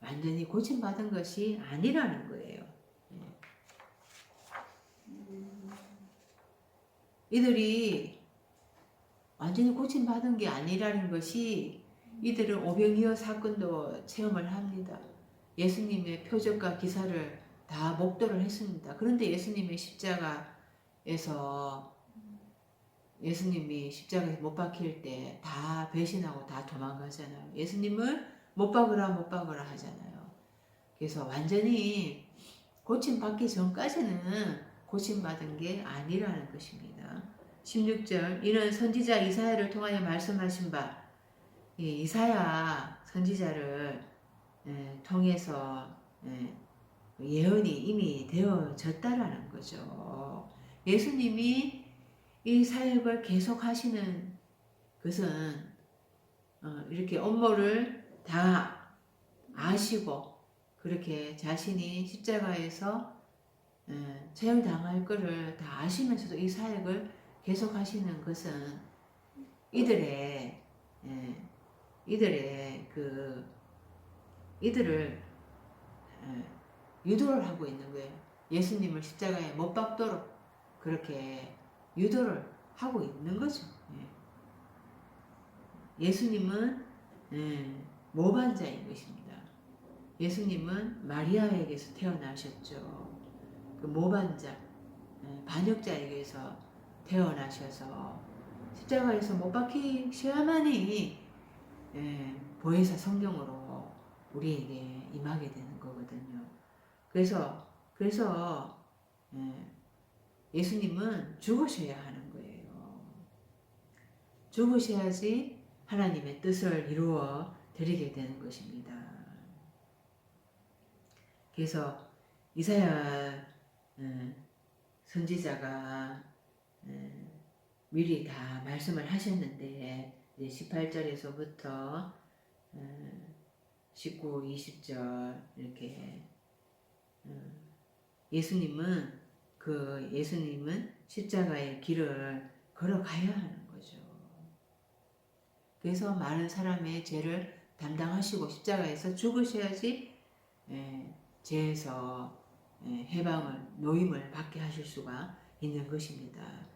완전히 고침받은 것이 아니라는 거예요. 이들이 완전히 고침받은 게 아니라는 것이 이들은 오병이어 사건도 체험을 합니다. 예수님의 표적과 기사를 다 목도를 했습니다. 그런데 예수님의 십자가에서 예수님이 십자가에 못 박힐 때 다 배신하고 다 도망가잖아요. 예수님을 못 박으라 하잖아요. 그래서 완전히 고침받기 전까지는 고침받은 게 아니라는 것입니다. 16절 이는 선지자 이사야를 통하여 말씀하신 바 이사야 선지자를 통해서 예언이 이미 되어졌다라는 거죠. 예수님이 이 사역을 계속하시는 것은 이렇게 업무를 다 아시고 그렇게 자신이 십자가에서 처형당할 것을 다 아시면서도 이 사역을 계속하시는 것은 이들을 유도를 하고 있는 거예요. 예수님을 십자가에 못 박도록 그렇게 유도를 하고 있는 거죠. 예수님은 모반자인 것입니다. 예수님은 마리아에게서 태어나셨죠. 그 모반자, 반역자에게서 태어나셔서 십자가에서 못 박히셔야만이 보혜사 성경으로 우리에게 임하게 되는 거거든요. 그래서 예수님은 죽으셔야 하는 거예요. 죽으셔야지 하나님의 뜻을 이루어 드리게 되는 것입니다. 그래서 이사야 선지자가 미리 다 말씀을 하셨는데 18절에서부터 19, 20절 이렇게 예수님은 예수님은 십자가의 길을 걸어가야 하는 거죠. 그래서 많은 사람의 죄를 담당하시고 십자가에서 죽으셔야지 죄에서 해방을 노임을 받게 하실 수가 있는 것입니다.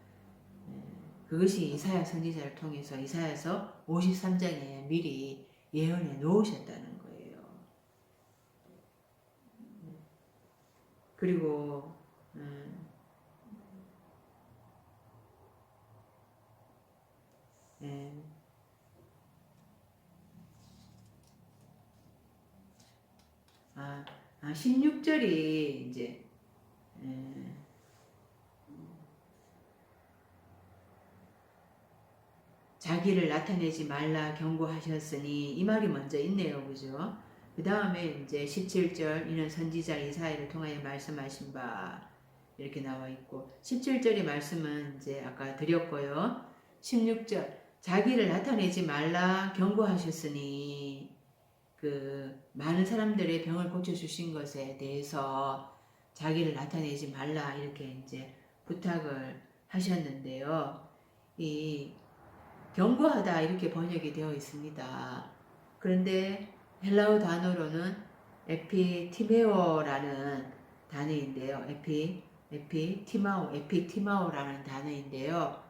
그것이 이사야 선지자를 통해서 이사야서 53장에 미리 예언해 놓으셨다는 거예요. 그리고 예, 16절이 이제 자기를 나타내지 말라 경고하셨으니 이 말이 먼저 있네요. 그죠? 그 다음에 이제 17절 이는 선지자 이사야를 통하여 말씀하신 바 이렇게 나와 있고 17절의 말씀은 이제 아까 드렸고요. 16절 자기를 나타내지 말라 경고하셨으니 많은 사람들의 병을 고쳐주신 것에 대해서 자기를 나타내지 말라 이렇게 이제 부탁을 하셨는데요. 이 경고하다 이렇게 번역이 되어 있습니다. 그런데 헬라어 단어로는 에피티메오라는 단어인데요. 에피티마오라는 단어인데요.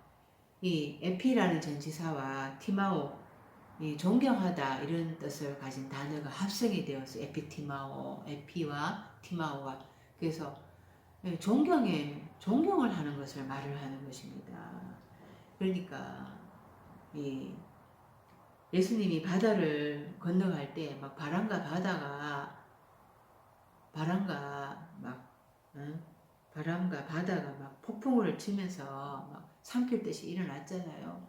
이 에피라는 전치사와 티마오, 이 존경하다 이런 뜻을 가진 단어가 합성이 되어서 에피티마오, 에피와 티마오가 그래서 존경을 하는 것을 말을 하는 것입니다. 그러니까 예수님이 바다를 건너갈 때 막 바람과 바다가 막 폭풍우를 치면서 막 삼킬 듯이 일어났잖아요.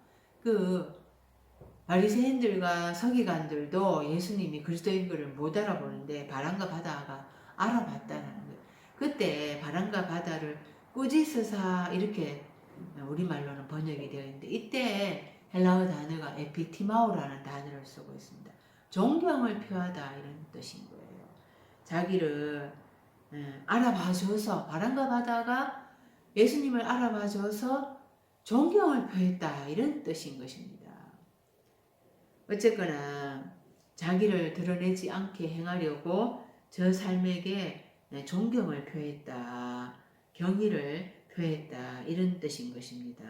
바리새인들과 서기관들도 예수님이 그리스도인 것을 못 알아보는데 바람과 바다가 알아봤다는 거예요. 그때 바람과 바다를 꾸짖으사 이렇게 우리말로는 번역이 되어 있는데 이때 헬라어 단어가 에피티마오라는 단어를 쓰고 있습니다. 존경을 표하다 이런 뜻인 거예요. 자기를 알아봐줘서 바람과 바다가 예수님을 알아봐줘서 존경을 표했다 이런 뜻인 것입니다. 어쨌거나 자기를 드러내지 않게 행하려고 저 삶에게 존경을 표했다. 경의를 표했다. 이런 뜻인 것입니다.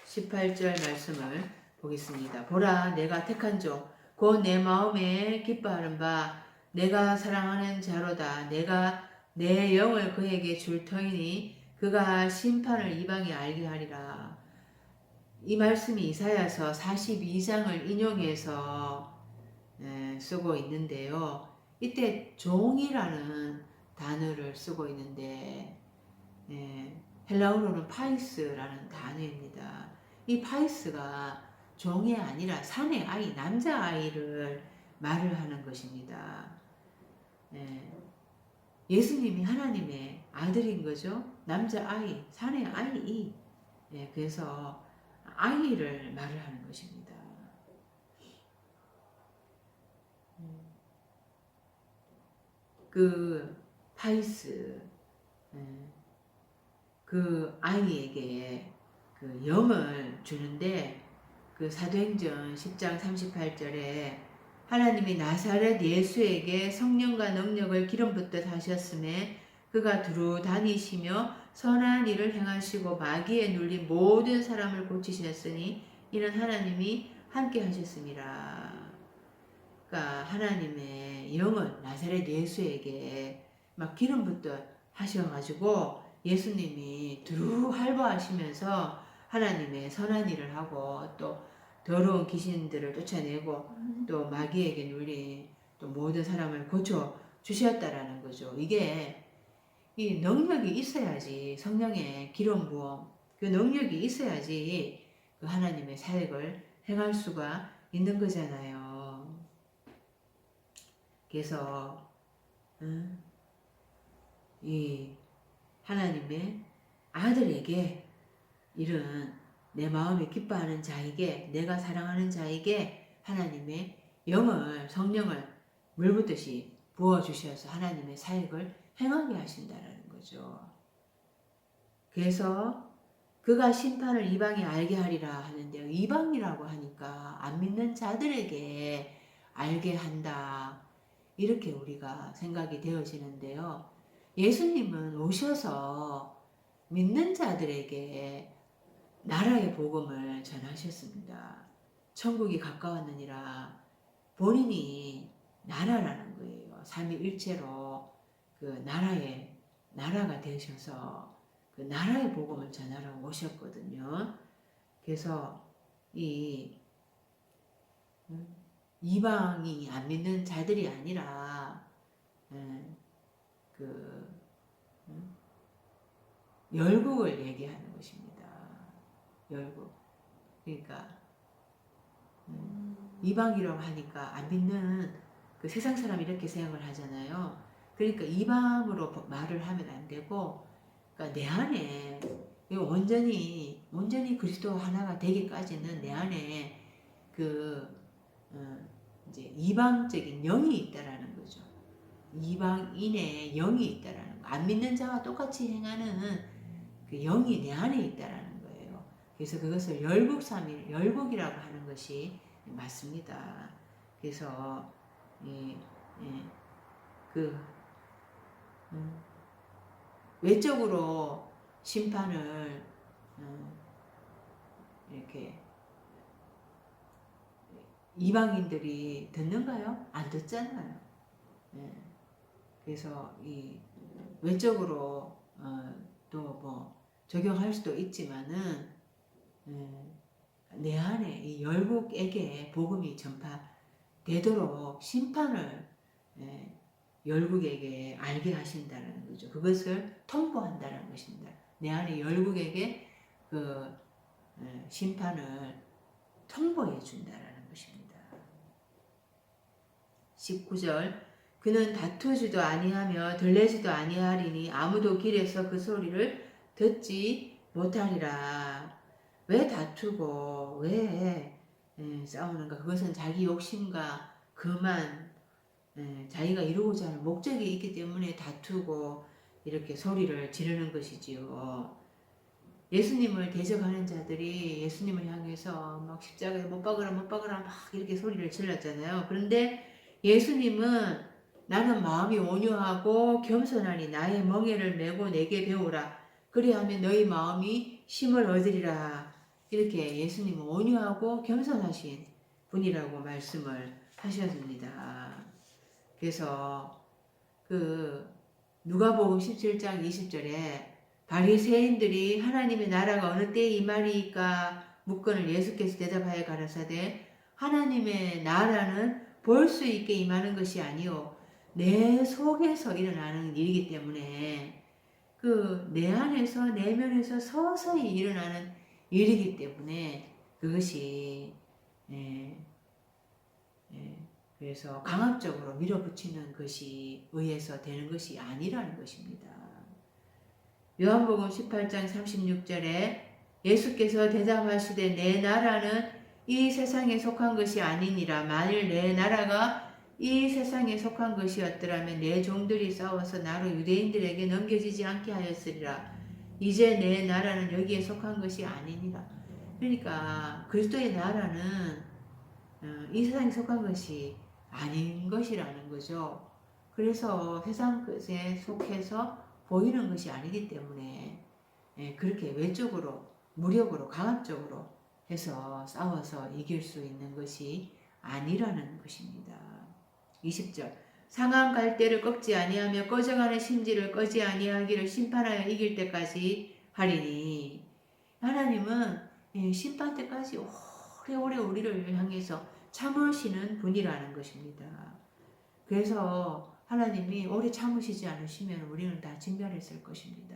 18절 말씀을 보겠습니다. 보라 내가 택한 종 곧 내 마음에 기뻐하는 바 내가 사랑하는 자로다. 내가 내 영을 그에게 줄 터이니 그가 심판을 이방에 알게 하리라. 이 말씀이 이사야서 42장을 인용해서 쓰고 있는데요. 이때 종이라는 단어를 쓰고 있는데 헬라어로는 파이스라는 단어입니다. 이 파이스가 종이 아니라 산의 아이, 남자아이를 말을 하는 것입니다. 예수님이 하나님의 아들인 거죠. 남자아이, 산의 아이. 그래서 아이를 말을 하는 것입니다. 그 파이스, 그 아이에게 그 영을 주는데 그 사도행전 10장 38절에 하나님이 나사렛 예수에게 성령과 능력을 기름 붓듯 하셨음에 그가 두루 다니시며 선한 일을 행하시고 마귀에 눌린 모든 사람을 고치셨으니 이는 하나님이 함께 하셨습니다. 그러니까 하나님의 영을 나사렛 예수에게 막 기름 붓듯 하셔가지고 예수님이 두루 활보하시면서 하나님의 선한 일을 하고 또 더러운 귀신들을 쫓아내고 또 마귀에게 눌린 또 모든 사람을 고쳐 주셨다라는 거죠. 이게 이 능력이 있어야지 성령의 기름 부음 그 능력이 있어야지 그 하나님의 사역을 행할 수가 있는 거잖아요. 그래서 이 하나님의 아들에게 이런 내 마음에 기뻐하는 자에게 내가 사랑하는 자에게 하나님의 영을 성령을 물 붓듯이 부어주셔서 하나님의 사역을 행하게 하신다라는 거죠. 그래서 그가 심판을 이방에 알게 하리라 하는데요. 이방이라고 하니까 안 믿는 자들에게 알게 한다. 이렇게 우리가 생각이 되어지는데요. 예수님은 오셔서 믿는 자들에게 나라의 복음을 전하셨습니다. 천국이 가까웠느니라. 본인이 나라라는 거예요. 삼위일체로 그 나라가 되셔서 그 나라의 복음을 전하러 오셨거든요. 그래서 이 이방이 안 믿는 자들이 아니라 그 열국을 얘기하는 것입니다. 열국. 그러니까 이방이라고 하니까 안 믿는 그 세상 사람이 이렇게 생각을 하잖아요. 그러니까 이방으로 말을 하면 안 되고, 그러니까 내 안에 온전히 그리스도 하나가 되기까지는 내 안에 이제 이방적인 영이 있다라는 거죠. 이방인의 영이 있다라는 거. 안 믿는 자와 똑같이 행하는 그 영이 내 안에 있다라는 거예요. 그래서 그것을 열국이라고 하는 것이 맞습니다. 그래서 외적으로 심판을 이렇게 이방인들이 듣는가요? 안 듣잖아요. 그래서 이 외적으로 또 뭐 적용할 수도 있지만은 내 안에 이 열국에게 복음이 전파되도록 심판을 열국에게 알게 하신다는 거죠. 그것을 통보한다는 것입니다. 내 안에 열국에게 그 심판을 통보해 준다는 것입니다. 19절 그는 다투지도 아니하며 들레지도 아니하리니 아무도 길에서 그 소리를 듣지 못하리라. 왜 다투고 왜 싸우는가? 그것은 자기 욕심과 그만 자기가 이루고자 하는 목적이 있기 때문에 다투고 이렇게 소리를 지르는 것이지요. 예수님을 대적하는 자들이 예수님을 향해서 막 십자가에 못 박으라 막 이렇게 소리를 질렀잖아요. 그런데 예수님은 나는 마음이 온유하고 겸손하니 나의 멍에를 메고 내게 배우라. 그리하면 너희 마음이 쉼을 얻으리라. 이렇게 예수님은 온유하고 겸손하신 분이라고 말씀을 하셨습니다. 그래서 그 누가복음 17장 20절에 바리새인들이 하나님의 나라가 어느 때에 임하리이까 묻거늘 예수께서 대답하여 가라사대 하나님의 나라는 볼 수 있게 임하는 것이 아니요 내 속에서 일어나는 일이기 때문에 그 내 안에서 내면에서 서서히 일어나는 일이기 때문에 그것이 그래서 강압적으로 밀어붙이는 것이 의해서 되는 것이 아니라는 것입니다. 요한복음 18장 36절에 예수께서 대답하시되 내 나라는 이 세상에 속한 것이 아니니라. 만일 내 나라가 이 세상에 속한 것이었더라면 내 종들이 싸워서 나로 유대인들에게 넘겨지지 않게 하였으리라. 이제 내 나라는 여기에 속한 것이 아니니라. 그러니까 그리스도의 나라는 이 세상에 속한 것이 아닌 것이라는 거죠. 그래서 세상 것에 속해서 보이는 것이 아니기 때문에 그렇게 외적으로 무력으로 강압적으로 해서 싸워서 이길 수 있는 것이 아니라는 것입니다. 20절 상한 갈대를 꺾지 아니하며 꺼져가는 심지를 꺼지 아니하기를 심판하여 이길 때까지 하리니 하나님은 심판 때까지 오래오래 우리를 향해서 참으시는 분이라는 것입니다. 그래서 하나님이 오래 참으시지 않으시면 우리는 다 진멸했을 것입니다.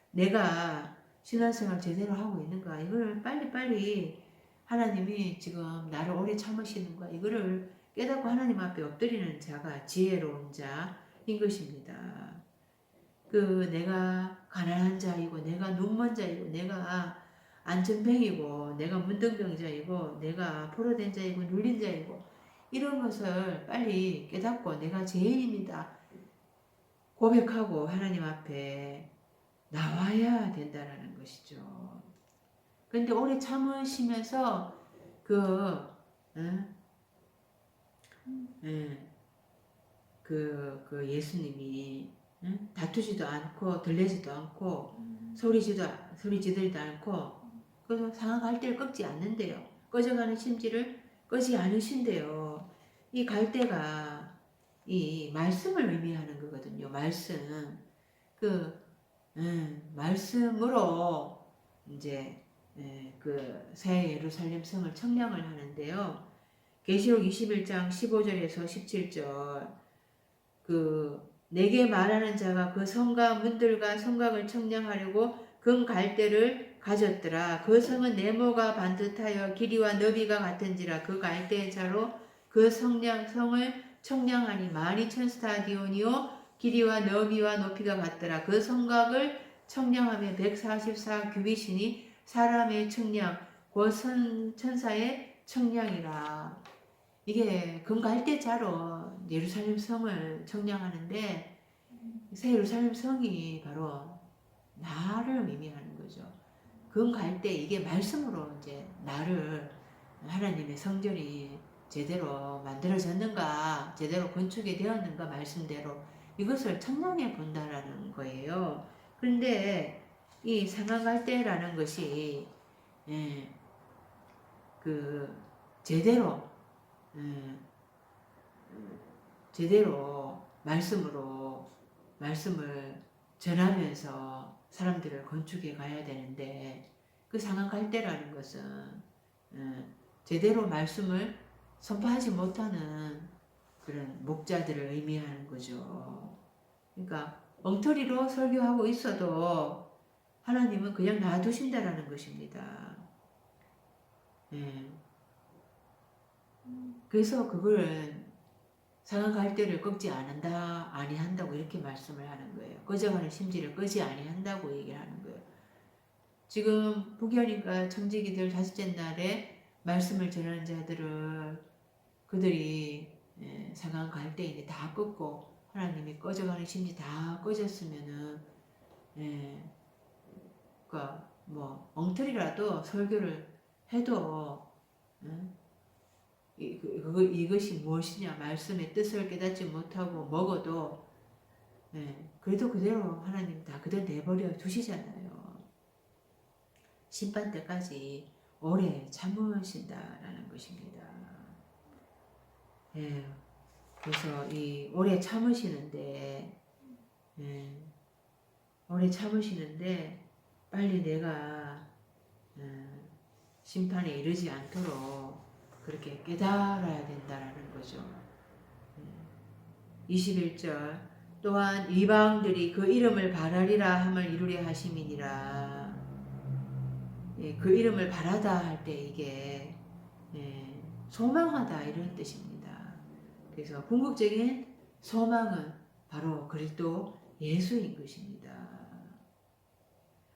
내가 신앙생활 제대로 하고 있는가? 이걸 빨리빨리 하나님이 지금 나를 오래 참으시는가? 이거를 깨닫고 하나님 앞에 엎드리는 자가 지혜로운 자인 것입니다. 내가 가난한 자이고, 내가 눈먼 자이고, 내가 안전뱅이고, 내가 문둥병자이고, 내가 포로된 자이고, 눌린 자이고, 이런 것을 빨리 깨닫고 내가 죄인입니다 고백하고 하나님 앞에 나와야 된다라는 것이죠. 그런데 오래 참으시면서 응? 응, 그 예수님이 응? 다투지도 않고 들리지도 않고 소리 지르지도 않고 그래서 상한 갈대를 꺾지 않는데요. 꺼져가는 심지를 끄지 않으신대요. 이 갈대가 이 말씀을 의미하는 거거든요. 말씀. 말씀으로 이제 새 예루살렘 성을 청량을 하는데요. 계시록 21장 15절에서 17절 내게 말하는 자가 그 성과 문들과 성곽을 청량하려고 금 갈대를 가졌더라. 그 성은 네모가 반듯하여 길이와 너비가 같은지라 그 갈대의 자로 그 성을 청량하니 많이 천스타디오니오 길이와 너비와 높이가 같더라. 그 성곽을 청량하며 144 규빗이니 사람의 청량 곧 천사의 청량이라. 이게 금갈대자로 예루살렘 성을 청량하는데 새 예루살렘 성이 바로 나를 의미하는 거죠. 금갈대 이게 말씀으로 이제 나를 하나님의 성전이 제대로 만들어졌는가 제대로 건축이 되었는가 말씀대로 이것을 청량해 본다라는 거예요. 그런데 이 상한갈대라는 것이 예, 제대로 제대로 말씀을 전하면서 사람들을 건축해 가야 되는데 그 상한갈대라는 것은 제대로 말씀을 선포하지 못하는 그런 목자들을 의미하는 거죠. 그러니까 엉터리로 설교하고 있어도 하나님은 그냥 놔두신다라는 것입니다. 그래서 그걸 상한 갈대를 꺾지 아니한다고 이렇게 말씀을 하는 거예요. 꺼져가는 심지를 끄지 아니한다고 얘기를 하는 거예요. 지금 부결인가 청지기들 다섯째 날에 말씀을 전하는 자들을 그들이 상한 갈대인데 다 꺾고 하나님이 꺼져가는 심지 다 꺼졌으면은 그러니까 뭐 엉터리라도 설교를 해도 이것이 무엇이냐 말씀의 뜻을 깨닫지 못하고 먹어도 그래도 그대로 하나님 다 그대로 내버려 두시잖아요. 심판 때까지 오래 참으신다라는 것입니다. 그래서 이 오래 참으시는데 빨리 내가 심판에 이르지 않도록 그렇게 깨달아야 된다라는 거죠. 21절 또한 이방들이 그 이름을 바라리라 함을 이루려 하심이니라. 그 이름을 바라다 할 때 이게 소망하다 이런 뜻입니다. 그래서 궁극적인 소망은 바로 그리스도 예수인 것입니다.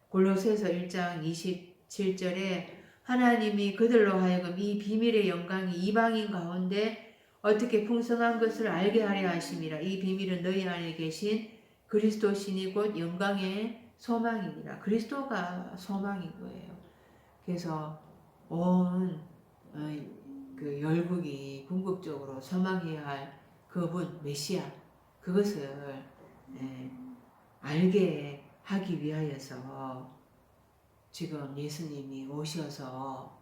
골로새서 1장 27절에 하나님이 그들로 하여금 이 비밀의 영광이 이방인 가운데 어떻게 풍성한 것을 알게 하려 하심이라. 이 비밀은 너희 안에 계신 그리스도시니 곧 영광의 소망이니라. 그리스도가 소망인 거예요. 그래서 온 열국이 궁극적으로 소망해야 할 그분 메시아 그것을 알게 하기 위하여서 지금 예수님이 오셔서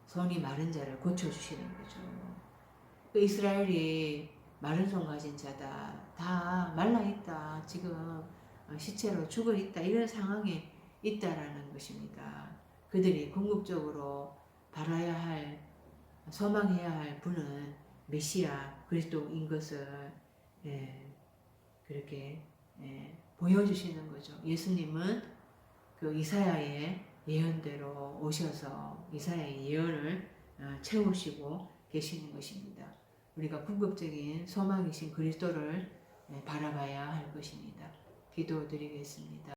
손이 마른 자를 고쳐주시는 거죠. 이스라엘이 마른 손 가진 자다. 다 말라있다. 지금 시체로 죽어있다. 이런 상황에 있다라는 것입니다. 그들이 궁극적으로 바라야 할, 소망해야 할 분은 메시아 그리스도인 것을 그렇게 보여주시는 거죠. 예수님은 그 이사야의 예언대로 오셔서 이사야의 예언을 채우시고 계시는 것입니다. 우리가 궁극적인 소망이신 그리스도를 바라봐야 할 것입니다. 기도드리겠습니다.